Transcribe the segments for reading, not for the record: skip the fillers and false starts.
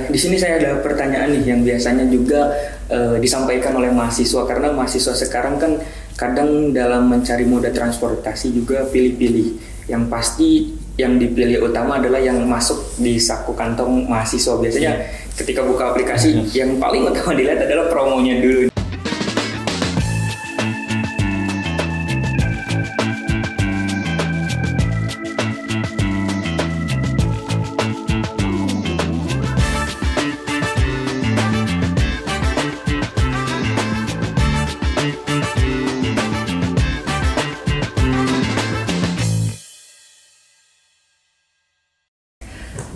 Di sini saya ada pertanyaan nih yang biasanya juga disampaikan oleh mahasiswa, karena mahasiswa sekarang kan kadang dalam mencari moda transportasi juga pilih-pilih. Yang pasti yang dipilih utama adalah yang masuk di saku kantong mahasiswa. Biasanya ketika buka aplikasi yang paling utama dilihat adalah promonya dulu.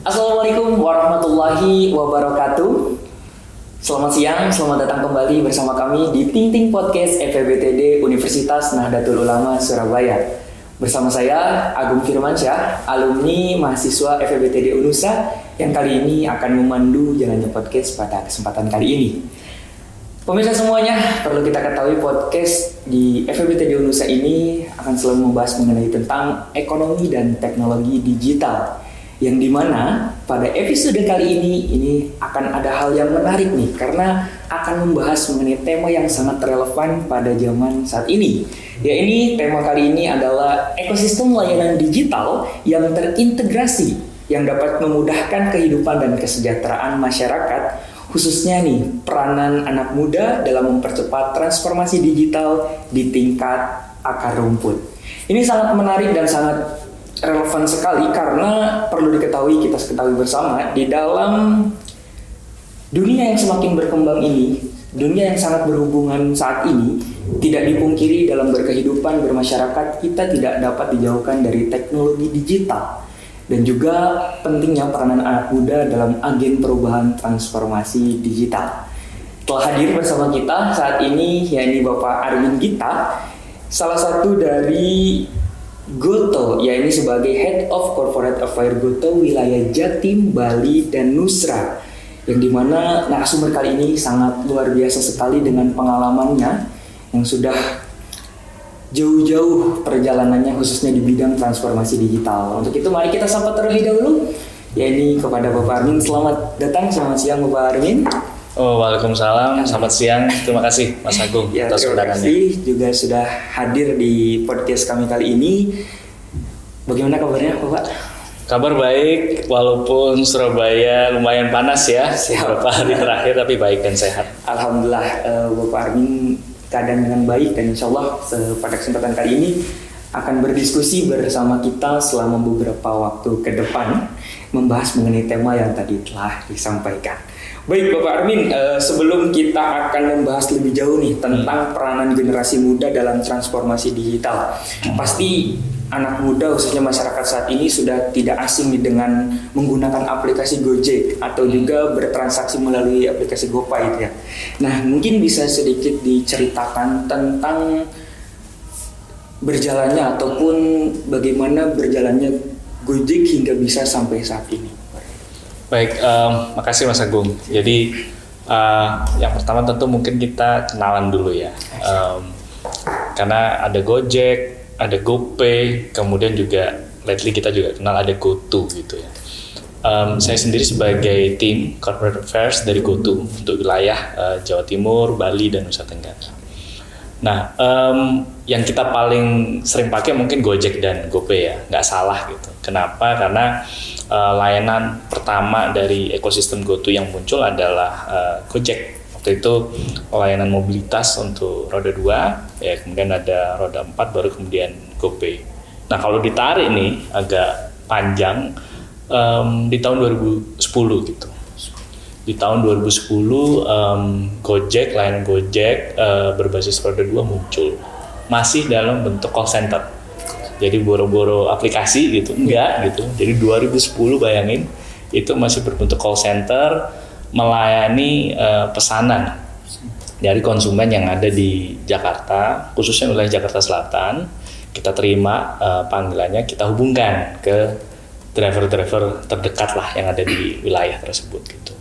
Assalamualaikum warahmatullahi wabarakatuh. Selamat siang, selamat datang kembali bersama kami di Ting Ting Podcast FEBTD Universitas Nahdlatul Ulama Surabaya. Bersama saya Agung Firmansyah, alumni mahasiswa FEBTD Unusa yang kali ini akan memandu jalannya podcast pada kesempatan kali ini. Pemirsa semuanya, perlu kita ketahui podcast di FEBTD Unusa ini akan selalu membahas mengenai tentang ekonomi dan teknologi digital. Yang dimana pada episode kali ini akan ada hal yang menarik nih, karena akan membahas mengenai tema yang sangat relevan pada zaman saat ini. Ya, ini tema kali ini adalah ekosistem layanan digital yang terintegrasi yang dapat memudahkan kehidupan dan kesejahteraan masyarakat, khususnya nih peranan anak muda dalam mempercepat transformasi digital di tingkat akar rumput. Ini sangat menarik dan sangat relevan sekali, karena perlu diketahui, kita ketahui bersama, di dalam dunia yang semakin berkembang ini, dunia yang sangat berhubungan saat ini, tidak dipungkiri dalam berkehidupan bermasyarakat kita tidak dapat dijauhkan dari teknologi digital dan juga pentingnya peranan anak muda dalam agen perubahan transformasi digital. Telah hadir bersama kita saat ini yakni Bapak Armin Gita, salah satu dari Gotoh, ya ini sebagai Head of Corporate Affairs Gotoh wilayah Jatim, Bali, dan Nusra, yang dimana narasumber kali ini sangat luar biasa sekali dengan pengalamannya yang sudah jauh-jauh perjalanannya khususnya di bidang transformasi digital. Untuk itu mari kita sapa terlebih dahulu, ya ini kepada Bapak Armin. Selamat datang, selamat siang Bapak Armin. Oh, waalaikumsalam. Selamat siang. Terima kasih Mas Agung atas undangannya. Terima kasih juga sudah hadir di podcast kami kali ini. Bagaimana kabarnya, Bapak? Kabar baik, walaupun Surabaya lumayan panas ya. Beberapa hari terakhir, tapi baik dan sehat. Alhamdulillah, Bapak Armin keadaan dengan baik, dan insya Allah pada kesempatan kali ini akan berdiskusi bersama kita selama beberapa waktu ke depan, membahas mengenai tema yang tadi telah disampaikan. Baik Bapak Armin, sebelum kita akan membahas lebih jauh nih tentang peranan generasi muda dalam transformasi digital, pasti anak muda khususnya masyarakat saat ini sudah tidak asing nih dengan menggunakan aplikasi Gojek atau juga bertransaksi melalui aplikasi GoPay ya. Nah, mungkin bisa sedikit diceritakan tentang berjalannya ataupun bagaimana berjalannya Gojek hingga bisa sampai saat ini. Baik, makasih Mas Agung. Jadi yang pertama tentu mungkin kita kenalan dulu ya, karena ada Gojek, ada GoPay, kemudian juga lately kita juga kenal ada GoTo gitu ya. Saya sendiri sebagai tim Corporate Affairs dari GoTo untuk wilayah Jawa Timur, Bali, dan Nusa Tenggara. Nah, yang kita paling sering pakai mungkin Gojek dan GoPay ya, nggak salah gitu. Kenapa? Karena layanan pertama dari ekosistem GoTo yang muncul adalah Gojek. Waktu itu layanan mobilitas untuk roda 2, ya kemudian ada roda 4, baru kemudian GoPay. Nah, kalau ditarik nih agak panjang, di tahun 2010 gitu. Di tahun 2010 Gojek, layanan Gojek berbasis roda 2 muncul. Masih dalam bentuk call center. Jadi boro-boro aplikasi gitu, enggak gitu. Jadi 2010 bayangin, itu masih berbentuk call center melayani pesanan dari konsumen yang ada di Jakarta, khususnya wilayah Jakarta Selatan. Kita terima panggilannya, kita hubungkan ke driver-driver terdekat lah yang ada di wilayah tersebut gitu.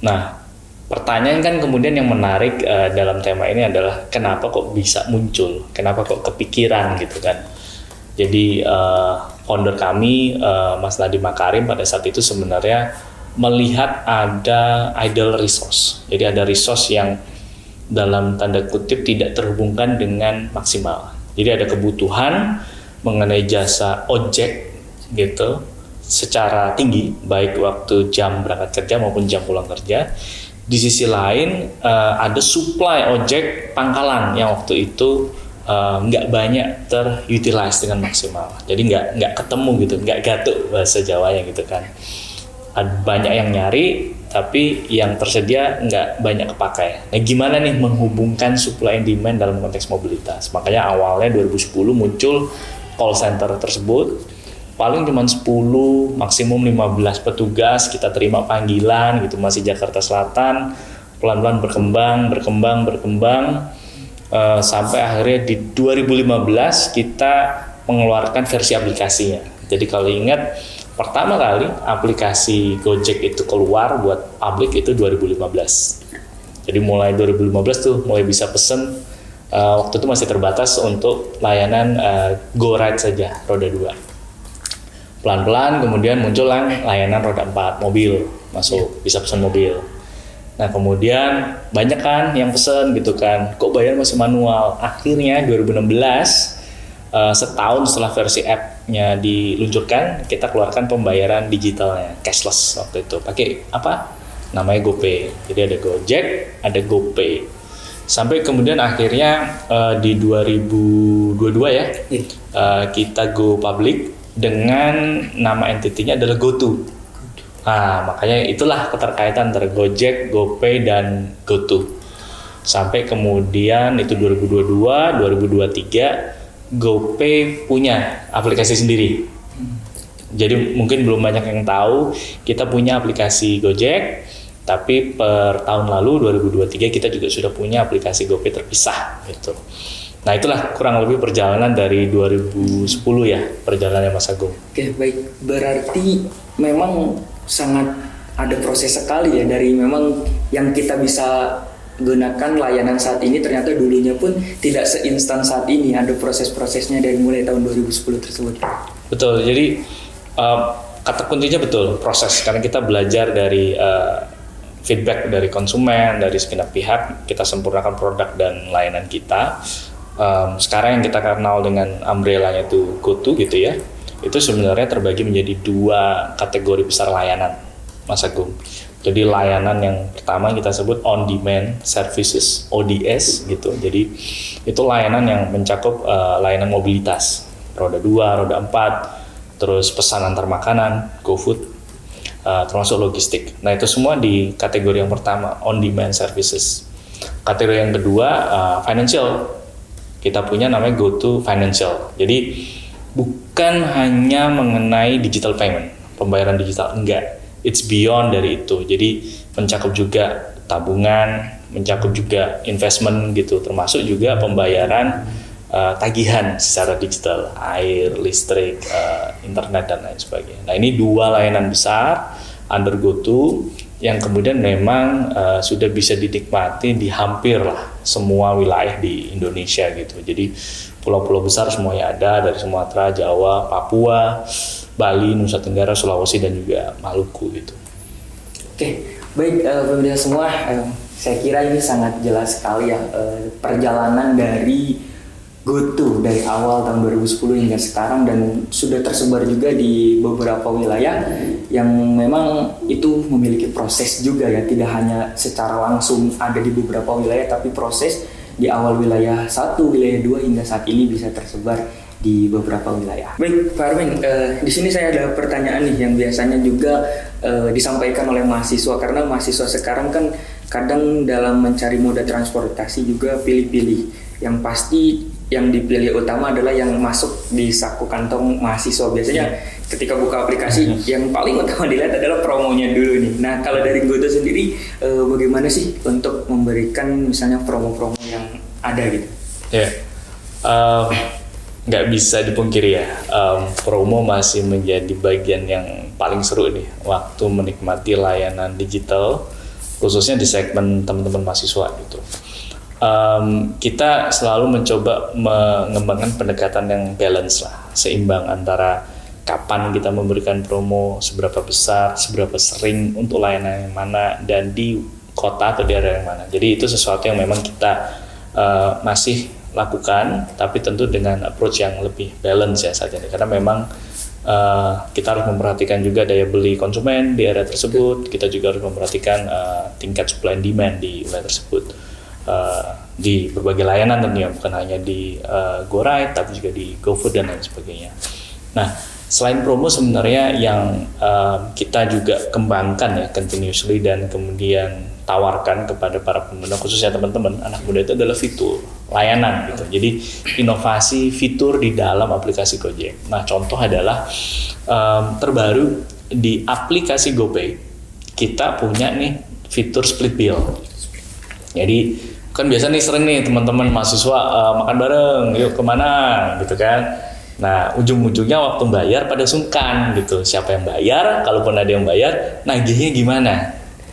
Nah, pertanyaan kan kemudian yang menarik dalam tema ini adalah kenapa kok bisa muncul, kenapa kok kepikiran gitu kan. Jadi founder kami Mas Nadiem Makarim pada saat itu sebenarnya melihat ada idle resource. Jadi ada resource yang dalam tanda kutip tidak terhubungkan dengan maksimal. Jadi ada kebutuhan mengenai jasa ojek gitu secara tinggi, baik waktu jam berangkat kerja maupun jam pulang kerja. Di sisi lain ada supply ojek pangkalan yang waktu itu nggak banyak terutilize dengan maksimal. Jadi nggak ketemu gitu, nggak gatuk bahasa Jawanya gitu kan. Banyak yang nyari, tapi yang tersedia nggak banyak kepakai. Nah, gimana nih menghubungkan supply and demand dalam konteks mobilitas? Makanya awalnya 2010 muncul call center tersebut. Paling cuma 10, maksimum 15 petugas, kita terima panggilan gitu, masih Jakarta Selatan. Pelan-pelan berkembang, sampai akhirnya di 2015 kita mengeluarkan versi aplikasinya. Jadi kalau ingat, pertama kali aplikasi Gojek itu keluar buat publik itu 2015. Jadi mulai 2015 tuh mulai bisa pesen, waktu itu masih terbatas untuk layanan GoRide saja, roda 2. Pelan-pelan kemudian muncul layanan roda 4, mobil masuk, bisa pesen mobil. Nah kemudian banyak kan yang pesen gitu kan, kok bayar masih manual. Akhirnya 2016, setahun setelah versi app-nya diluncurkan, kita keluarkan pembayaran digitalnya, cashless waktu itu. Pakai apa? Namanya GoPay. Jadi ada Gojek, ada GoPay. Sampai kemudian akhirnya di 2022 ya, kita go public dengan nama entity-nya adalah GoTo. Nah, makanya itulah keterkaitan antara Gojek, GoPay, dan GoTo. Sampai kemudian itu 2022, 2023, GoPay punya aplikasi sendiri. Jadi mungkin belum banyak yang tahu, kita punya aplikasi Gojek, tapi per tahun lalu 2023 kita juga sudah punya aplikasi GoPay terpisah gitu. Nah itulah kurang lebih perjalanan dari 2010 ya, perjalanannya Mas Agung. Oke, baik. Berarti memang sangat ada proses sekali ya, dari memang yang kita bisa gunakan layanan saat ini ternyata dulunya pun tidak seinstan saat ini, ada proses-prosesnya dari mulai tahun 2010 tersebut. Betul, jadi kata kuncinya betul, proses, karena kita belajar dari feedback dari konsumen, dari segenap pihak, kita sempurnakan produk dan layanan kita. Sekarang yang kita kenal dengan umbrella-nya itu GoTo gitu ya, itu sebenarnya terbagi menjadi 2 kategori besar layanan, Mas Agung. Jadi layanan yang pertama kita sebut on demand services, ODS gitu. Jadi itu layanan yang mencakup layanan mobilitas, roda 2, roda 4, terus pesan antar makanan, GoFood, termasuk logistik. Nah itu semua di kategori yang pertama, on demand services. Kategori yang kedua, financial. Kita punya namanya GoTo Financial. Jadi bukan hanya mengenai digital payment, pembayaran digital, enggak. It's beyond dari itu. Jadi mencakup juga tabungan, mencakup juga investment gitu, termasuk juga pembayaran tagihan secara digital, air, listrik, internet dan lain sebagainya. Nah ini 2 layanan besar under GoTo yang kemudian memang sudah bisa dinikmati di hampir lah semua wilayah di Indonesia gitu. Jadi pulau-pulau besar semuanya ada, dari Sumatera, Jawa, Papua, Bali, Nusa Tenggara, Sulawesi, dan juga Maluku gitu. Oke, baik pemirsa semua, saya kira ini sangat jelas sekali ya perjalanan dari GoTo dari awal tahun 2010 hingga sekarang, dan sudah tersebar juga di beberapa wilayah yang memang itu memiliki proses juga ya, tidak hanya secara langsung ada di beberapa wilayah, tapi proses di awal wilayah 1, wilayah 2 hingga saat ini bisa tersebar di beberapa wilayah. Baik, Pak Armin, di sini saya ada pertanyaan nih yang biasanya juga disampaikan oleh mahasiswa, karena mahasiswa sekarang kan kadang dalam mencari moda transportasi juga pilih-pilih. Yang pasti yang dipilih utama adalah yang masuk di saku kantong mahasiswa. Biasanya ketika buka aplikasi yang paling utama dilihat adalah promonya dulu nih. Nah kalau dari GoTo sendiri bagaimana sih untuk memberikan misalnya promo-promo yang ada gitu? Ya, nggak bisa dipungkiri ya, promo masih menjadi bagian yang paling seru nih waktu menikmati layanan digital, khususnya di segmen teman-teman mahasiswa gitu. Kita selalu mencoba mengembangkan pendekatan yang balance lah, seimbang antara kapan kita memberikan promo, seberapa besar, seberapa sering untuk layanan yang mana, dan di kota atau daerah yang mana. Jadi itu sesuatu yang memang kita masih lakukan, tapi tentu dengan approach yang lebih balance ya saat ini, karena memang kita harus memperhatikan juga daya beli konsumen di area tersebut. Kita juga harus memperhatikan tingkat supply and demand di wilayah tersebut, di berbagai layanan tentunya, bukan hanya di GoRide tapi juga di GoFood dan lain sebagainya. Nah, selain promo sebenarnya yang kita juga kembangkan ya continuously dan kemudian tawarkan kepada para pengguna, khususnya teman-teman anak muda, itu adalah fitur layanan gitu. Jadi inovasi fitur di dalam aplikasi Gojek. Nah, contoh adalah terbaru di aplikasi GoPay kita punya nih fitur split bill. Jadi kan biasa nih sering nih teman-teman mahasiswa makan bareng, yuk kemana gitu kan. Nah, ujung-ujungnya waktu bayar pada sungkan gitu. Siapa yang bayar? Kalaupun ada yang bayar, nagihnya gimana?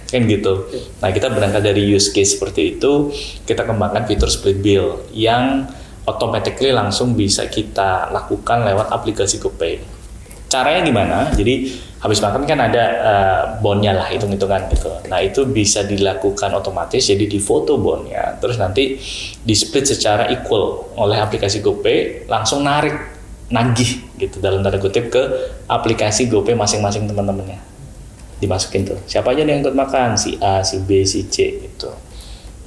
Kan gitu. Nah, kita berangkat dari use case seperti itu, kita kembangkan fitur split bill yang automatically langsung bisa kita lakukan lewat aplikasi GoPay. Caranya gimana? Jadi habis makan kan ada bonnya lah, hitung-hitungan gitu. Nah, itu bisa dilakukan otomatis, jadi di foto bonnya, terus nanti di split secara equal oleh aplikasi GoPay, langsung nagih gitu dalam tanda kutip ke aplikasi GoPay masing-masing teman-temannya, dimasukin tuh siapa aja yang ikut makan, si A, si B, si C gitu.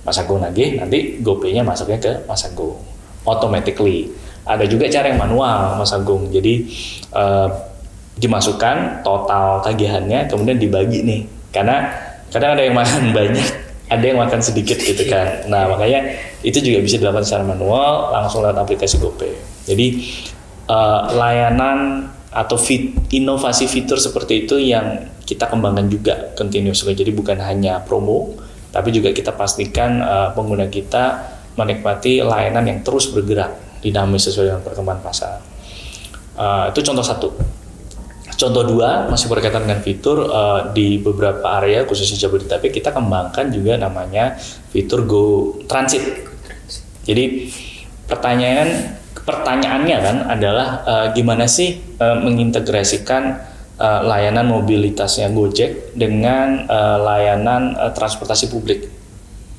Mas Agung nagih, nanti GoPay-nya masuknya ke Mas Agung automatically. Ada juga cara yang manual Mas Agung, jadi dimasukkan total tagihannya kemudian dibagi nih, karena kadang ada yang makan banyak, ada yang makan sedikit gitu kan. Nah, makanya itu juga bisa dilakukan secara manual langsung lewat aplikasi GoPay. Jadi layanan atau inovasi fitur seperti itu yang kita kembangkan juga continuously. Jadi bukan hanya promo, tapi juga kita pastikan pengguna kita menikmati layanan yang terus bergerak, dinamis sesuai dengan perkembangan pasar. Itu contoh satu. Contoh dua, masih berkaitan dengan fitur, di beberapa area khususnya Jabodetabek kita kembangkan juga namanya fitur Go Transit. Jadi pertanyaannya kan adalah gimana sih mengintegrasikan layanan mobilitasnya Gojek dengan layanan transportasi publik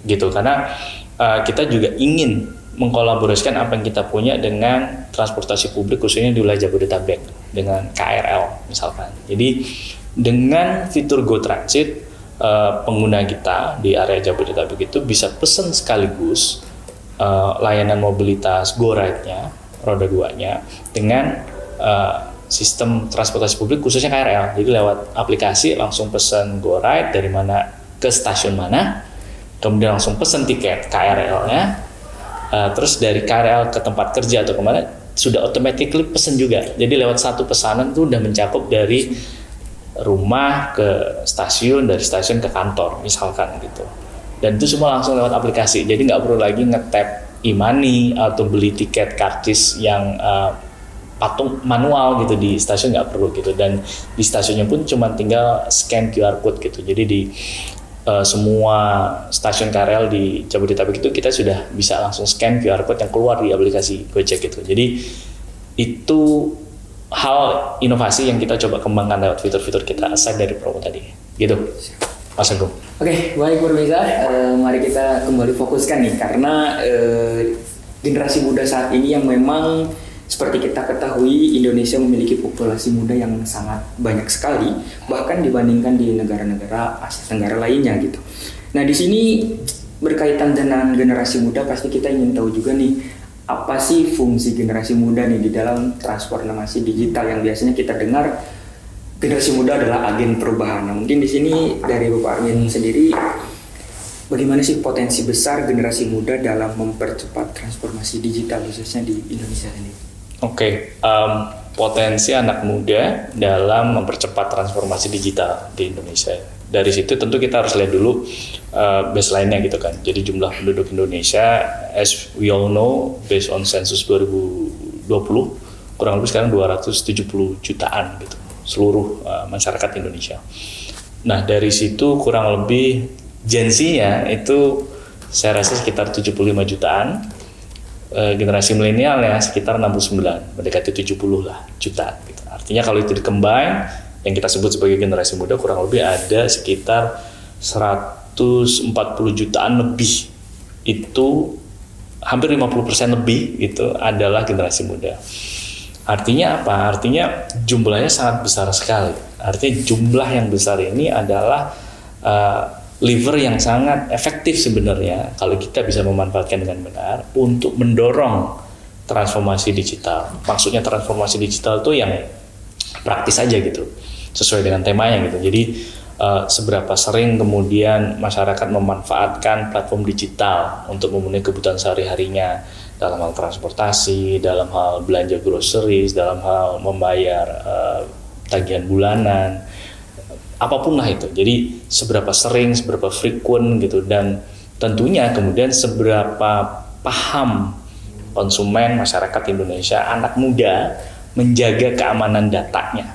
gitu, karena kita juga ingin mengkolaborasikan apa yang kita punya dengan transportasi publik khususnya di wilayah Jabodetabek dengan KRL misalkan. Jadi dengan fitur Go Transit, pengguna kita di area Jabodetabek itu bisa pesan sekaligus layanan mobilitas GoRide-nya, roda 2-nya dengan sistem transportasi publik khususnya KRL. Jadi lewat aplikasi langsung pesan GoRide dari mana ke stasiun mana, kemudian langsung pesan tiket KRL-nya, terus dari KRL ke tempat kerja atau kemana sudah automatically pesan juga. Jadi lewat satu pesanan itu udah mencakup dari rumah ke stasiun, dari stasiun ke kantor misalkan gitu. Dan itu semua langsung lewat aplikasi, jadi nggak perlu lagi nge-tap e-money atau beli tiket karcis yang patung manual gitu di stasiun, nggak perlu gitu. Dan di stasiunnya pun cuma tinggal scan QR code gitu. Jadi di semua stasiun KRL di Jabodetabek itu kita sudah bisa langsung scan QR code yang keluar di aplikasi Gojek gitu. Jadi itu hal inovasi yang kita coba kembangkan lewat fitur-fitur kita aside dari promo tadi gitu. Mas Agung. Oke, baik pemirsa, mari kita kembali fokuskan nih, karena generasi muda saat ini yang memang seperti kita ketahui Indonesia memiliki populasi muda yang sangat banyak sekali, bahkan dibandingkan di negara-negara Asia Tenggara lainnya gitu. Nah, di sini berkaitan dengan generasi muda, pasti kita ingin tahu juga nih, apa sih fungsi generasi muda nih di dalam transformasi digital yang biasanya kita dengar generasi muda adalah agen perubahan. Nah, mungkin di sini dari Bapak Armin sendiri, bagaimana sih potensi besar generasi muda dalam mempercepat transformasi digital khususnya di Indonesia ini? Oke, potensi anak muda dalam mempercepat transformasi digital di Indonesia. Dari situ tentu kita harus lihat dulu baseline-nya gitu kan. Jadi jumlah penduduk Indonesia, as we all know, based on census 2020, kurang lebih sekarang 270 jutaan gitu, seluruh masyarakat Indonesia. Nah, dari situ kurang lebih Gen Z-nya itu saya rasa sekitar 75 jutaan. generasi milenial ya sekitar 69, mendekati 70 lah juta gitu. Artinya kalau itu di-combine yang kita sebut sebagai generasi muda kurang lebih ada sekitar 140 jutaan lebih, itu hampir 50% lebih itu adalah generasi muda. Artinya apa? Artinya jumlahnya sangat besar sekali. Artinya jumlah yang besar ini adalah lever yang sangat efektif sebenarnya kalau kita bisa memanfaatkan dengan benar untuk mendorong transformasi digital. Maksudnya transformasi digital itu yang praktis aja gitu, sesuai dengan temanya gitu. Jadi seberapa sering kemudian masyarakat memanfaatkan platform digital untuk memenuhi kebutuhan sehari-harinya dalam hal transportasi, dalam hal belanja groceries, dalam hal membayar tagihan bulanan, apapun lah itu. Jadi seberapa sering, seberapa frequent gitu, dan tentunya kemudian seberapa paham konsumen masyarakat Indonesia, anak muda menjaga keamanan datanya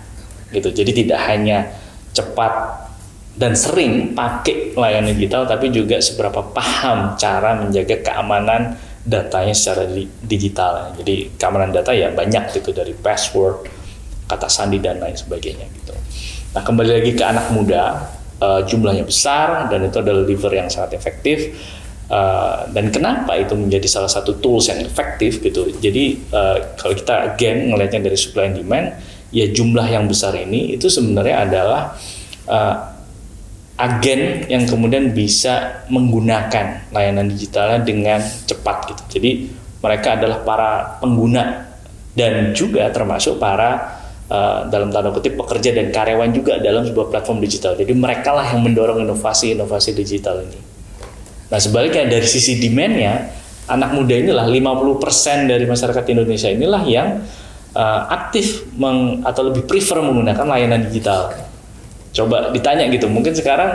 gitu. Jadi tidak hanya cepat dan sering pakai layanan digital, tapi juga seberapa paham cara menjaga keamanan datanya secara digital. Jadi keamanan data ya banyak gitu, dari password, kata sandi dan lain sebagainya gitu. Nah, kembali lagi ke anak muda, jumlahnya besar dan itu adalah lever yang sangat efektif. Dan kenapa itu menjadi salah satu tools yang efektif gitu. Jadi kalau kita again ngelihatnya dari supply and demand, ya jumlah yang besar ini itu sebenarnya adalah agen yang kemudian bisa menggunakan layanan digitalnya dengan cepat gitu. Jadi mereka adalah para pengguna dan juga termasuk para dalam tanda kutip pekerja dan karyawan juga dalam sebuah platform digital. Jadi mereka lah yang mendorong inovasi digital ini. Nah sebaliknya dari sisi demand-nya, anak muda inilah 50% dari masyarakat Indonesia inilah yang aktif atau lebih prefer menggunakan layanan digital. Coba ditanya gitu, mungkin sekarang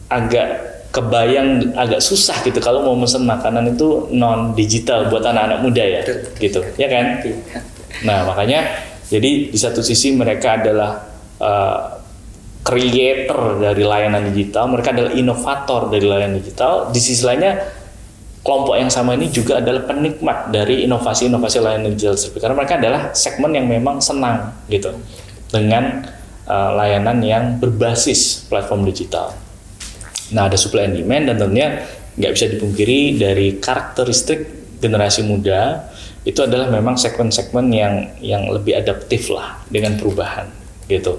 agak kebayang, agak susah gitu kalau mau mesen makanan itu non digital buat anak-anak muda ya, gitu, ya kan? Nah makanya jadi di satu sisi mereka adalah creator dari layanan digital, mereka adalah inovator dari layanan digital. Di sisi lainnya kelompok yang sama ini juga adalah penikmat dari inovasi-inovasi layanan digital, karena mereka adalah segmen yang memang senang gitu dengan layanan yang berbasis platform digital. Nah ada supply and demand, dan tentunya nggak bisa dipungkiri dari karakteristik generasi muda itu adalah memang segmen-segmen yang lebih adaptif lah dengan perubahan gitu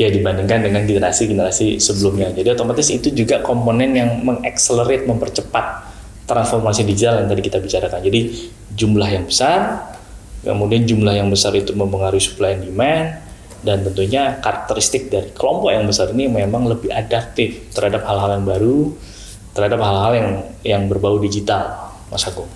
ya dibandingkan dengan generasi-generasi sebelumnya. Jadi otomatis itu juga komponen yang mengaccelerate, mempercepat transformasi digital yang tadi kita bicarakan. Jadi jumlah yang besar, kemudian jumlah yang besar itu mempengaruhi supply and demand, dan tentunya karakteristik dari kelompok yang besar ini memang lebih adaptif terhadap hal-hal yang baru, terhadap hal-hal yang berbau digital, Mas Agung.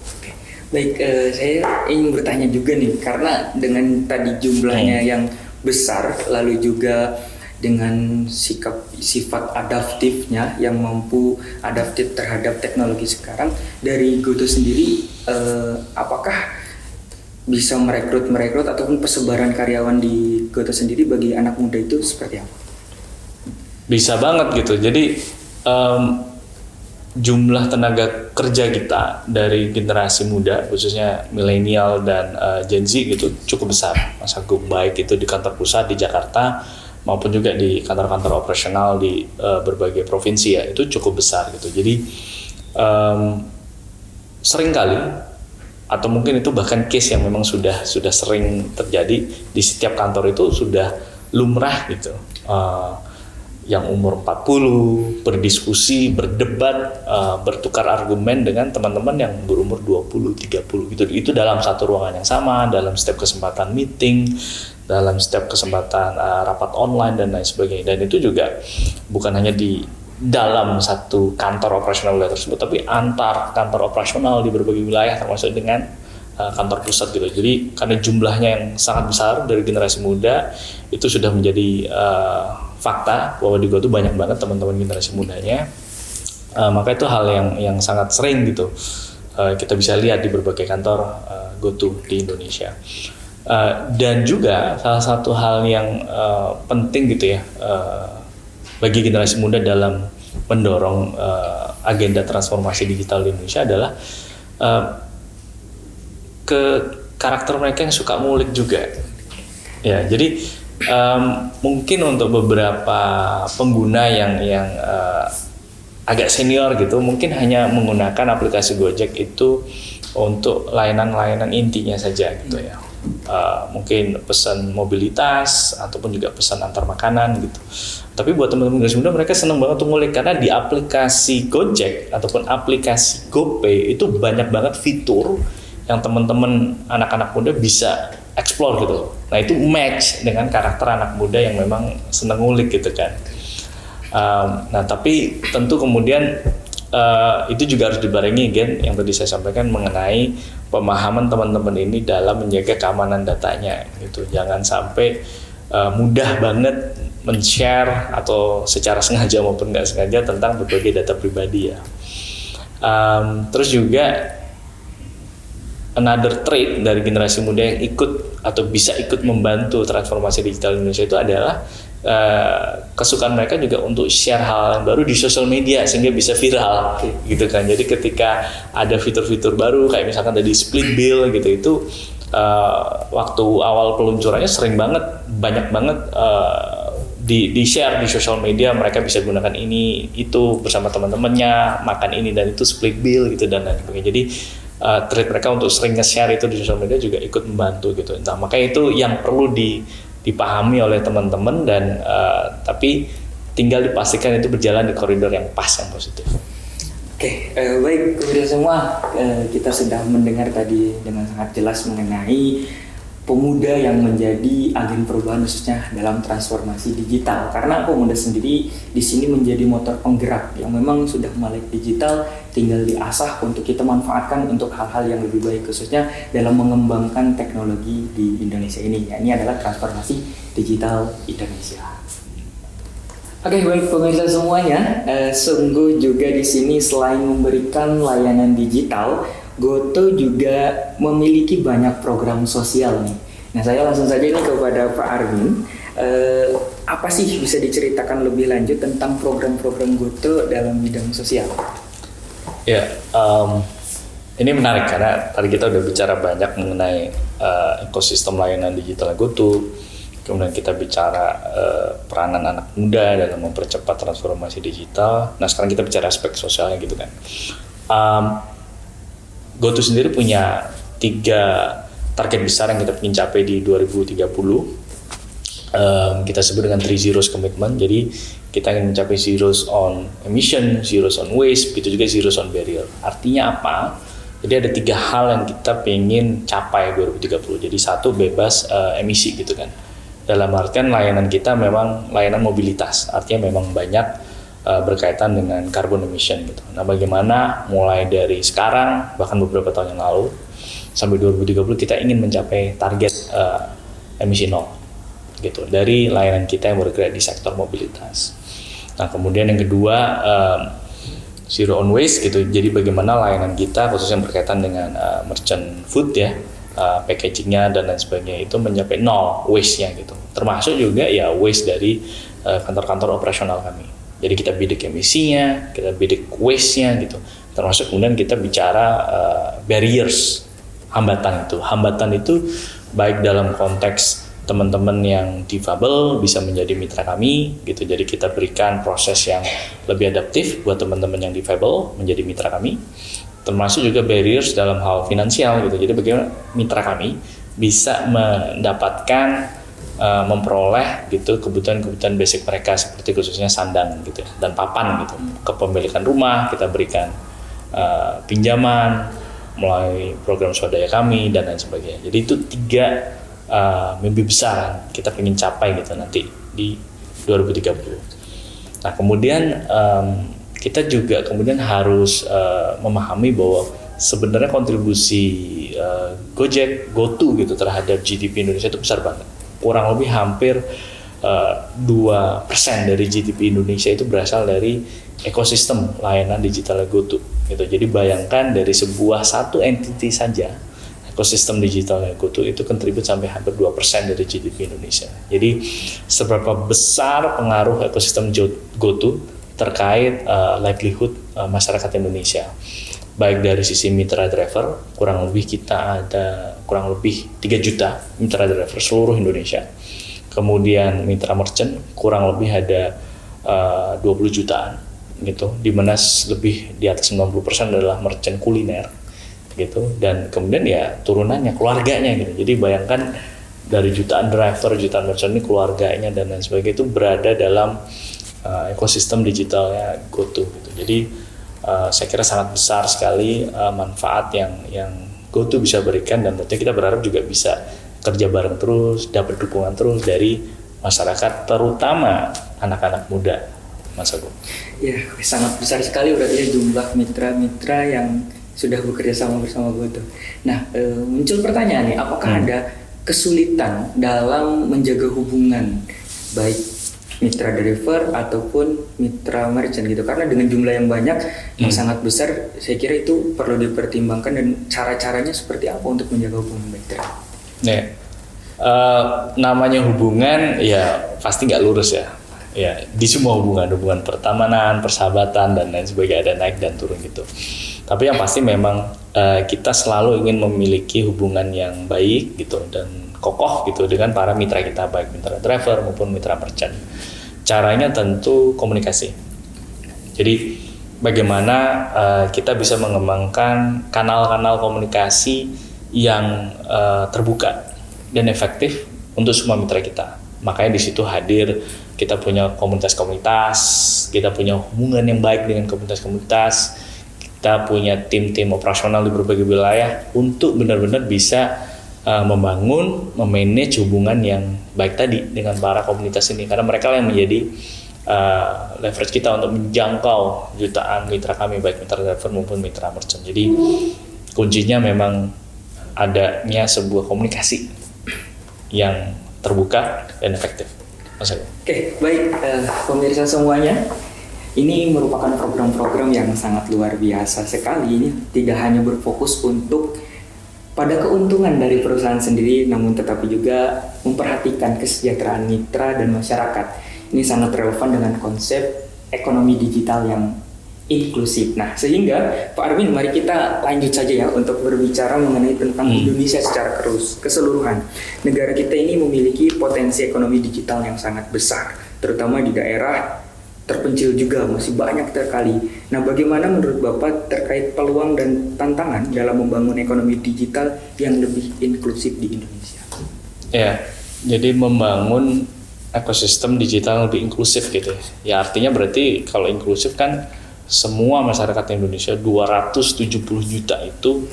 Baik, saya ingin bertanya juga nih, karena dengan tadi jumlahnya yang besar, lalu juga dengan sifat adaptifnya yang mampu adaptif terhadap teknologi sekarang, dari GoTo sendiri apakah bisa merekrut ataupun persebaran karyawan di GoTo sendiri bagi anak muda itu seperti apa? Bisa banget gitu. Jadi jumlah tenaga kerja kita dari generasi muda, khususnya milenial dan Gen Z gitu cukup besar, Mas Agung, baik itu di kantor pusat di Jakarta maupun juga di kantor-kantor operasional di berbagai provinsi ya, itu cukup besar gitu. Jadi seringkali atau mungkin itu bahkan case yang memang sudah sering terjadi di setiap kantor itu sudah lumrah gitu. Yang umur 40 berdiskusi, berdebat, bertukar argumen dengan teman-teman yang berumur 20, 30 gitu. Itu dalam satu ruangan yang sama, dalam setiap kesempatan meeting, dalam setiap kesempatan rapat online dan lain sebagainya. Dan itu juga bukan hanya di dalam satu kantor operasional wilayah tersebut, tapi antar kantor operasional di berbagai wilayah termasuk dengan kantor pusat gitu. Jadi karena jumlahnya yang sangat besar dari generasi muda, itu sudah menjadi fakta bahwa di GoTo banyak banget teman-teman generasi mudanya. Maka itu hal yang sangat sering gitu kita bisa lihat di berbagai kantor GoTo di Indonesia. Dan juga salah satu hal yang penting gitu ya bagi generasi muda dalam mendorong agenda transformasi digital di Indonesia adalah uh, ke karakter mereka yang suka ngulik juga. Ya, jadi mungkin untuk beberapa pengguna yang agak senior gitu, mungkin hanya menggunakan aplikasi Gojek itu untuk layanan-layanan intinya saja gitu ya. Mungkin pesan mobilitas ataupun juga pesan antar makanan gitu. Tapi buat teman-teman generasi muda, mereka senang banget tuh ngulik karena di aplikasi Gojek ataupun aplikasi GoPay itu banyak banget fitur yang teman-teman anak-anak muda bisa explore gitu. Nah itu match dengan karakter anak muda yang memang senang ngulik gitu kan. Nah tapi tentu kemudian itu juga harus dibarengi yang tadi saya sampaikan mengenai pemahaman teman-teman ini dalam menjaga keamanan datanya gitu. Jangan sampai mudah banget men-share atau secara sengaja maupun nggak sengaja tentang berbagai data pribadi ya. Terus juga another trait dari generasi muda yang ikut atau bisa ikut membantu transformasi digital Indonesia itu adalah kesukaan mereka juga untuk share hal yang baru di sosial media sehingga bisa viral gitu kan. Jadi ketika ada fitur-fitur baru kayak misalkan tadi split bill gitu, itu waktu awal peluncurannya banyak banget di share di sosial media. Mereka bisa gunakan ini itu bersama teman-temannya, makan ini dan itu split bill gitu dan lain sebagainya. Jadi trait mereka untuk sering nge-share itu di sosial media juga ikut membantu gitu. Nah makanya itu yang perlu dipahami oleh teman-teman dan tapi tinggal dipastikan itu berjalan di koridor yang pas, yang positif. Oke, baik pemirsa semua, kita sudah mendengar tadi dengan sangat jelas mengenai pemuda yang menjadi agen perubahan khususnya dalam transformasi digital. Karena pemuda sendiri di sini menjadi motor penggerak yang memang sudah melek digital, tinggal diasah untuk kita manfaatkan untuk hal-hal yang lebih baik khususnya dalam mengembangkan teknologi di Indonesia ini. Ya, ini adalah transformasi digital Indonesia. Oke, baik pemirsa semuanya, sungguh juga di sini selain memberikan layanan digital, Goto juga memiliki banyak program sosial nih. Nah saya langsung saja ini kepada Pak Armin, apa sih bisa diceritakan lebih lanjut tentang program-program Goto dalam bidang sosial? Ya, ini menarik karena tadi kita udah bicara banyak mengenai ekosistem layanan digital Goto, kemudian kita bicara peranan anak muda dalam mempercepat transformasi digital. Nah sekarang kita bicara aspek sosialnya gitu kan. Goto sendiri punya 3 target besar yang kita ingin capai di 2030. Kita sebut dengan 3 zeros commitment. Jadi kita ingin mencapai zeros on emission, zeros on waste, begitu juga zeros on barrier. Artinya apa? Jadi ada 3 hal yang kita ingin capai 2030. Jadi 1 bebas emisi gitu kan. Dalam artian layanan kita memang layanan mobilitas. Artinya memang banyak berkaitan dengan carbon emission gitu. Nah, bagaimana mulai dari sekarang bahkan beberapa tahun yang lalu sampai 2030 kita ingin mencapai target emisi 0 gitu dari layanan kita yang bergerak di sektor mobilitas. Nah, kemudian yang kedua zero on waste gitu. Jadi bagaimana layanan kita khususnya yang berkaitan dengan merchant food ya, packagingnya dan lain sebagainya itu mencapai 0 waste-nya gitu. Termasuk juga ya waste dari kantor-kantor operasional kami. Jadi kita bidik emisinya, kita bidik waste-nya gitu. Termasuk kemudian kita bicara barriers, hambatan itu. Hambatan itu baik dalam konteks teman-teman yang difabel bisa menjadi mitra kami gitu. Jadi kita berikan proses yang lebih adaptif buat teman-teman yang difabel menjadi mitra kami. Termasuk juga barriers dalam hal finansial gitu. Jadi bagaimana mitra kami bisa mendapatkan memperoleh gitu kebutuhan-kebutuhan basic mereka seperti khususnya sandang gitu dan papan gitu. Kepemilikan rumah kita berikan pinjaman melalui program swadaya kami dan lain sebagainya. Jadi itu 3 mimpi besar kita ingin capai gitu nanti di 2030. Nah kemudian kita juga kemudian harus memahami bahwa sebenarnya kontribusi Gojek, GoTo gitu terhadap GDP Indonesia itu besar banget. Kurang lebih hampir 2% dari GDP Indonesia itu berasal dari ekosistem layanan digital GoTo gitu. Jadi bayangkan dari satu entity saja ekosistem digital GoTo itu kontribut sampai hampir 2% dari GDP Indonesia. Jadi seberapa besar pengaruh ekosistem GoTo terkait livelihood masyarakat Indonesia. baik dari sisi mitra driver, kurang lebih kita ada kurang lebih 3 juta mitra driver seluruh Indonesia. Kemudian mitra merchant kurang lebih ada 20 jutaan gitu, di mana lebih di atas 90% adalah merchant kuliner gitu, dan kemudian ya turunannya keluarganya gitu. Jadi bayangkan dari jutaan driver, jutaan merchant ini keluarganya dan lain sebagainya itu berada dalam ekosistem digitalnya GoTo gitu. Jadi saya kira sangat besar sekali manfaat yang GoTo bisa berikan, dan tentunya kita berharap juga bisa kerja bareng terus, dapat dukungan terus dari masyarakat, terutama anak-anak muda, Mas Agung. Ya, sangat besar sekali berarti ya jumlah mitra-mitra yang sudah bekerja sama bersama GoTo. Nah, muncul pertanyaan nih, apakah ada kesulitan dalam menjaga hubungan baik mitra driver ataupun mitra merchant gitu, karena dengan jumlah yang banyak yang sangat besar, saya kira itu perlu dipertimbangkan, dan cara-caranya seperti apa untuk menjaga hubungan mitra. Nih, namanya hubungan ya pasti nggak lurus ya. Ya, di semua hubungan pertemanan, persahabatan dan lain sebagainya ada naik dan turun gitu. Tapi yang pasti memang kita selalu ingin memiliki hubungan yang baik gitu dan kokoh gitu dengan para mitra kita, baik mitra driver maupun mitra merchant. Caranya tentu komunikasi. Jadi bagaimana kita bisa mengembangkan kanal-kanal komunikasi yang terbuka dan efektif untuk semua mitra kita. Makanya di situ hadir, kita punya komunitas-komunitas, kita punya hubungan yang baik dengan komunitas-komunitas, kita punya tim-tim operasional di berbagai wilayah untuk benar-benar bisa membangun, memanage hubungan yang baik tadi dengan para komunitas ini, karena mereka yang menjadi leverage kita untuk menjangkau jutaan mitra kami, baik mitra driver maupun mitra merchant. Jadi kuncinya memang adanya sebuah komunikasi yang terbuka dan efektif. Mas Agung. Oke, baik pemirsa semuanya, ini merupakan program-program yang sangat luar biasa sekali. Ini tidak hanya berfokus untuk pada keuntungan dari perusahaan sendiri, namun tetapi juga memperhatikan kesejahteraan mitra dan masyarakat. Ini sangat relevan dengan konsep ekonomi digital yang inklusif. Nah, sehingga Pak Arvin, mari kita lanjut saja ya untuk berbicara mengenai tentang Indonesia secara keseluruhan. Negara kita ini memiliki potensi ekonomi digital yang sangat besar, terutama di daerah terpencil juga masih banyak sekali. Nah, bagaimana menurut Bapak terkait peluang dan tantangan dalam membangun ekonomi digital yang lebih inklusif di Indonesia? Ya, jadi membangun ekosistem digital lebih inklusif gitu. Ya, artinya berarti kalau inklusif kan semua masyarakat Indonesia 270 juta itu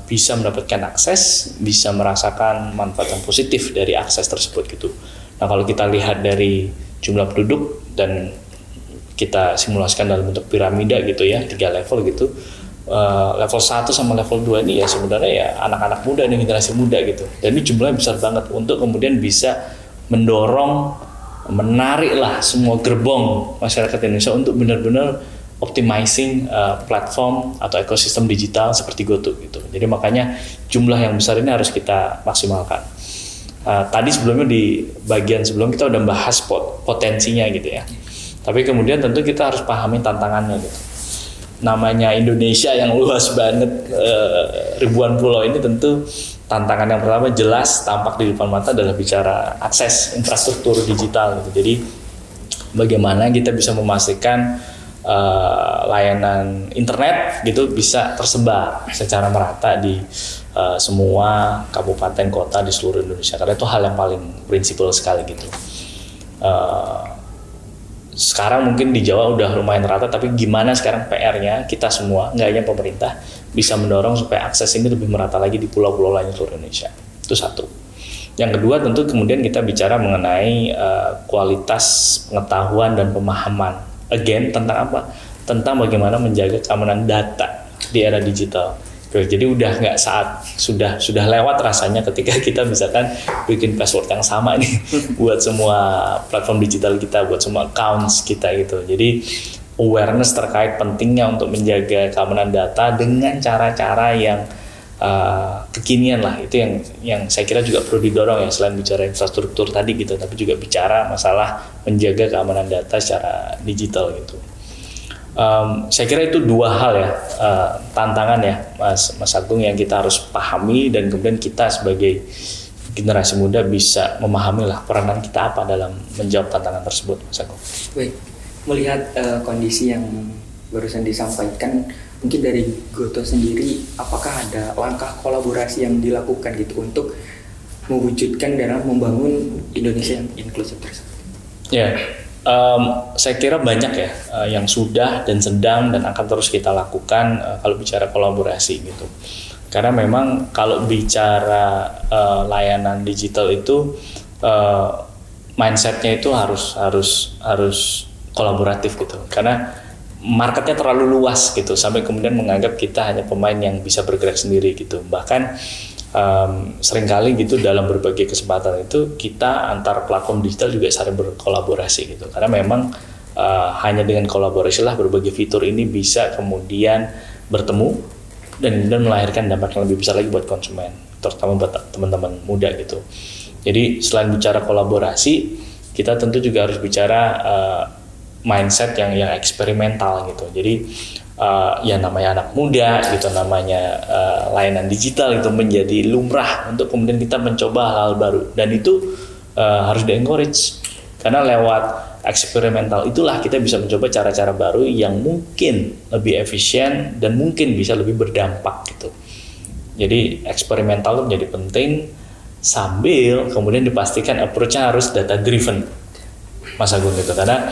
bisa mendapatkan akses, bisa merasakan manfaat yang positif dari akses tersebut gitu. Nah, kalau kita lihat dari jumlah penduduk dan kita simulasikan dalam bentuk piramida gitu ya, 3 level gitu, level 1 sama level 2 ini ya sebenarnya ya anak-anak muda nih, generasi muda gitu, dan ini jumlahnya besar banget untuk kemudian bisa mendorong, menarik lah semua gerbong masyarakat Indonesia untuk benar-benar optimizing platform atau ekosistem digital seperti GoTo gitu. Jadi makanya jumlah yang besar ini harus kita maksimalkan. Tadi sebelumnya di bagian sebelum kita udah bahas potensinya gitu ya. Tapi kemudian tentu kita harus pahami tantangannya gitu. Namanya Indonesia yang luas banget, ribuan pulau ini, tentu tantangan yang pertama jelas tampak di depan mata adalah bicara akses infrastruktur digital gitu. Jadi bagaimana kita bisa memastikan layanan internet gitu bisa tersebar secara merata di semua kabupaten kota di seluruh Indonesia, karena itu hal yang paling prinsipal sekali gitu. Sekarang mungkin di Jawa udah lumayan rata, tapi gimana sekarang PR-nya kita semua, nggak hanya pemerintah, bisa mendorong supaya akses ini lebih merata lagi di pulau-pulau lain seluruh Indonesia. Itu satu. Yang kedua tentu kemudian kita bicara mengenai kualitas pengetahuan dan pemahaman. Again, tentang apa? Tentang bagaimana menjaga keamanan data di era digital. Jadi udah nggak sudah lewat rasanya ketika kita misalkan bikin password yang sama nih buat semua platform digital kita, buat semua accounts kita gitu. Jadi awareness terkait pentingnya untuk menjaga keamanan data dengan cara-cara yang kekinian lah, itu yang saya kira juga perlu didorong ya, selain bicara infrastruktur tadi gitu, tapi juga bicara masalah menjaga keamanan data secara digital gitu. Saya kira itu dua hal ya, tantangan ya Mas Agung, yang kita harus pahami, dan kemudian kita sebagai generasi muda bisa memahami lah peranan kita apa dalam menjawab tantangan tersebut, Mas Agung. Baik, melihat kondisi yang barusan disampaikan, mungkin dari Goto sendiri, apakah ada langkah kolaborasi yang dilakukan gitu untuk mewujudkan dan membangun Indonesia yang inklusif tersebut? Ya, saya kira banyak ya yang sudah dan sedang dan akan terus kita lakukan kalau bicara kolaborasi gitu. Karena memang kalau bicara layanan digital itu mindsetnya itu harus kolaboratif gitu. Karena marketnya terlalu luas gitu, sampai kemudian menganggap kita hanya pemain yang bisa bergerak sendiri gitu. Bahkan seringkali gitu dalam berbagai kesempatan itu kita antar platform digital juga saling berkolaborasi gitu. Karena memang hanya dengan kolaborasi lah berbagai fitur ini bisa kemudian bertemu dan kemudian melahirkan dampak yang lebih besar lagi buat konsumen, terutama buat teman-teman muda gitu. Jadi selain bicara kolaborasi, kita tentu juga harus bicara mindset yang eksperimental gitu. Jadi ya namanya anak muda gitu, namanya layanan digital itu menjadi lumrah untuk kemudian kita mencoba hal-hal baru, dan itu harus di-encourage, karena lewat eksperimental itulah kita bisa mencoba cara-cara baru yang mungkin lebih efisien dan mungkin bisa lebih berdampak gitu. Jadi eksperimental itu menjadi penting, sambil kemudian dipastikan approach-nya harus data driven, Mas Agung gitu. Karena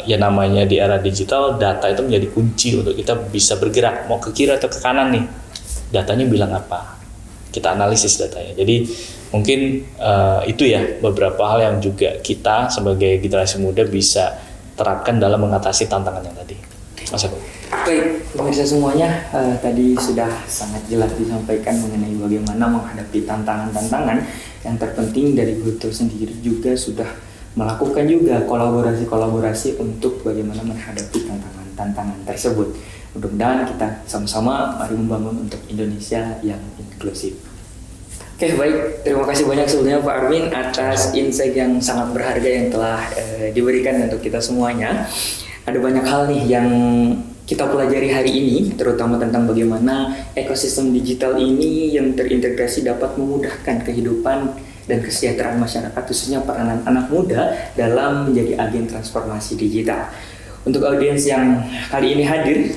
ya namanya di era digital, data itu menjadi kunci untuk kita bisa bergerak mau ke kiri atau ke kanan nih, datanya bilang apa, kita analisis datanya. Jadi mungkin itu ya beberapa hal yang juga kita sebagai generasi muda bisa terapkan dalam mengatasi tantangan yang tadi, Mas Agung. Baik, pemirsa semuanya, tadi sudah sangat jelas disampaikan mengenai bagaimana menghadapi tantangan-tantangan. Yang terpenting dari Goto sendiri juga sudah melakukan juga kolaborasi-kolaborasi untuk bagaimana menghadapi tantangan-tantangan tersebut. Mudah-mudahan kita sama-sama mari membangun untuk Indonesia yang inklusif. Oke, baik. Terima kasih banyak sebelumnya Pak Arwin atas insight yang sangat berharga yang telah diberikan untuk kita semuanya. Ada banyak hal nih yang kita pelajari hari ini, terutama tentang bagaimana ekosistem digital ini yang terintegrasi dapat memudahkan kehidupan dan kesejahteraan masyarakat, khususnya peranan anak muda dalam menjadi agen transformasi digital. Untuk audiens yang kali ini hadir,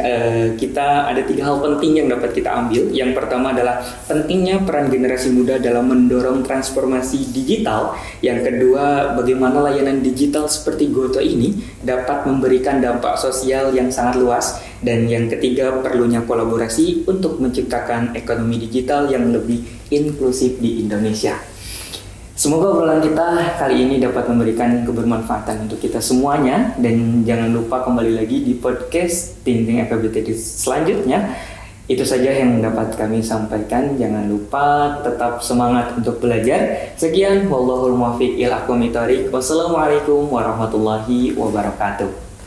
kita ada 3 hal penting yang dapat kita ambil. Yang pertama adalah pentingnya peran generasi muda dalam mendorong transformasi digital. Yang kedua, bagaimana layanan digital seperti Goto ini dapat memberikan dampak sosial yang sangat luas. Dan yang ketiga, perlunya kolaborasi untuk menciptakan ekonomi digital yang lebih inklusif di Indonesia. Semoga obrolan kita kali ini dapat memberikan kebermanfaatan untuk kita semuanya, dan jangan lupa kembali lagi di podcast Ting-Ting FEBTD selanjutnya. Itu saja yang dapat kami sampaikan. Jangan lupa tetap semangat untuk belajar. Sekian, wallahul muwaffiq ila aqwamit thoriq. Wassalamualaikum warahmatullahi wabarakatuh.